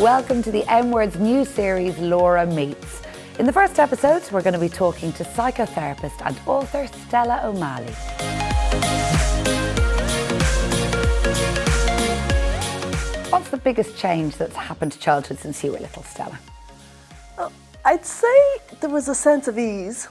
Welcome to the M Word's new series, Laura Meets. In the first episode, we're going to be talking to psychotherapist and author Stella O'Malley. What's the biggest change that's happened to childhood since you were little, Stella? I'd say there was a sense of ease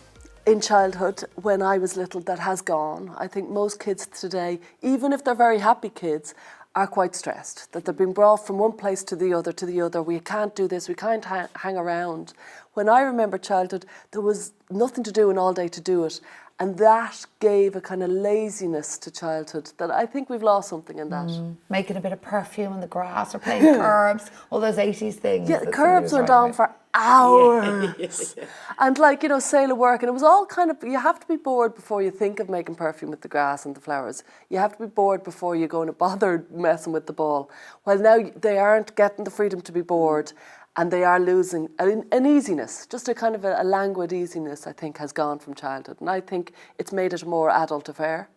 in childhood when I was little that has gone. I think most kids today, even if they're very happy kids, are quite stressed, that they've been brought from one place to the other. We can't do this, we can't hang around. When I remember childhood, there was nothing to do and all day to do it. And that gave a kind of laziness to childhood that I think we've lost something in that. Making a bit of perfume in the grass or playing curbs, all those 80s things. Yeah, the curbs went on for hours. And like, sailor work, and it was all kind of, you have to be bored before you think of making perfume with the grass and the flowers. You have to be bored before you go and bother messing with the ball. Well, now they aren't getting the freedom to be bored, and they are losing an easiness, just a kind of a languid easiness, I think, has gone from childhood. And I think it's made it a more adult affair.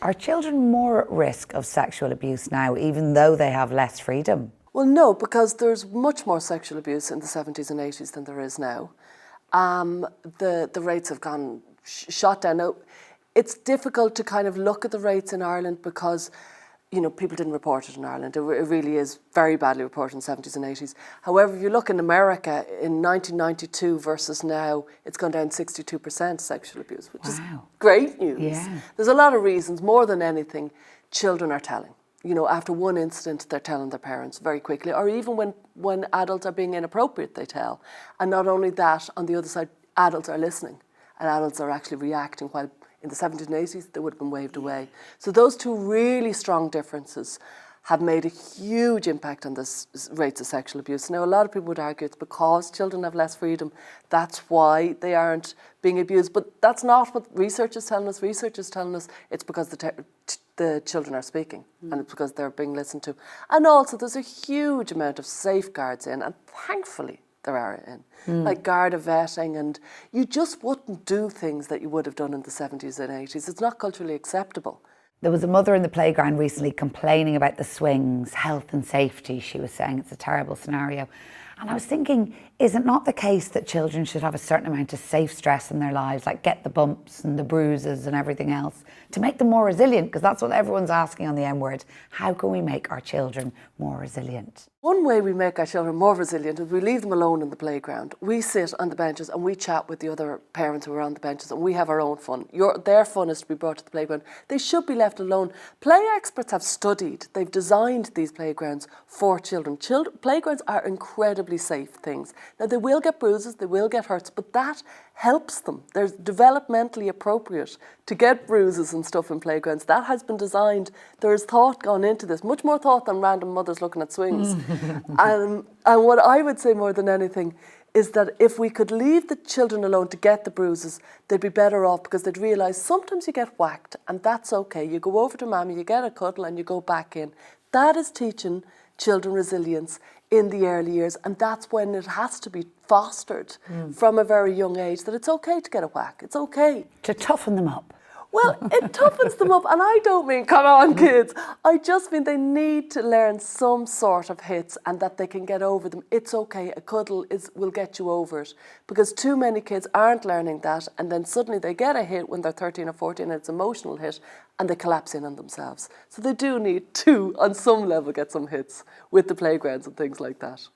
Are children more at risk of sexual abuse now, even though they have less freedom? Well, no, because there's much more sexual abuse in the 70s and 80s than there is now. The rates have gone shot down. Now, it's difficult to kind of look at the rates in Ireland because people didn't report it in Ireland. It really is very badly reported in the 70s and 80s. However, if you look in America, in 1992 versus now, it's gone down 62% sexual abuse, which is great news. Yeah. There's a lot of reasons. More than anything, children are telling. After one incident, they're telling their parents very quickly. Or even when adults are being inappropriate, they tell. And not only that, on the other side, adults are listening. And adults are actually reacting, while in the 70s and 80s, they would have been waved away. So those two really strong differences have made a huge impact on the rates of sexual abuse. Now, a lot of people would argue it's because children have less freedom. That's why they aren't being abused. But that's not what research is telling us. Research is telling us it's because the children are speaking and it's because they're being listened to. And also, there's a huge amount of safeguards in, and thankfully, there are in, like Garda vetting, and you just wouldn't do things that you would have done in the 70s and 80s. It's not culturally acceptable. There was a mother in the playground recently complaining about the swings, health and safety. She was saying it's a terrible scenario. And I was thinking, is it not the case that children should have a certain amount of safe stress in their lives, like get the bumps and the bruises and everything else, to make them more resilient? Because that's what everyone's asking on the M Word. How can we make our children more resilient? One way we make our children more resilient is we leave them alone in the playground. We sit on the benches and we chat with the other parents who are on the benches, and we have our own fun. Their fun is to be brought to the playground. They should be left alone. Play experts have studied. They've designed these playgrounds for children. Playgrounds are incredibly safe things. Now, they will get bruises, they will get hurts, but that helps them. They're developmentally appropriate to get bruises and stuff in playgrounds. That has been designed. There is thought gone into this, much more thought than random mothers looking at swings. And what I would say more than anything is that if we could leave the children alone to get the bruises, they'd be better off, because they'd realise sometimes you get whacked and that's okay. You go over to mommy, you get a cuddle and you go back in. That is teaching children resilience in the early years, and that's when it has to be fostered from a very young age, that it's okay to get a whack. It's okay. To toughen them up. Well, it toughens them up, and I don't mean, come on kids, I just mean they need to learn some sort of hits and that they can get over them. It's okay, a cuddle will get you over it, because too many kids aren't learning that, and then suddenly they get a hit when they're 13 or 14 and it's an emotional hit, and they collapse in on themselves. So they do need to, on some level, get some hits with the playgrounds and things like that.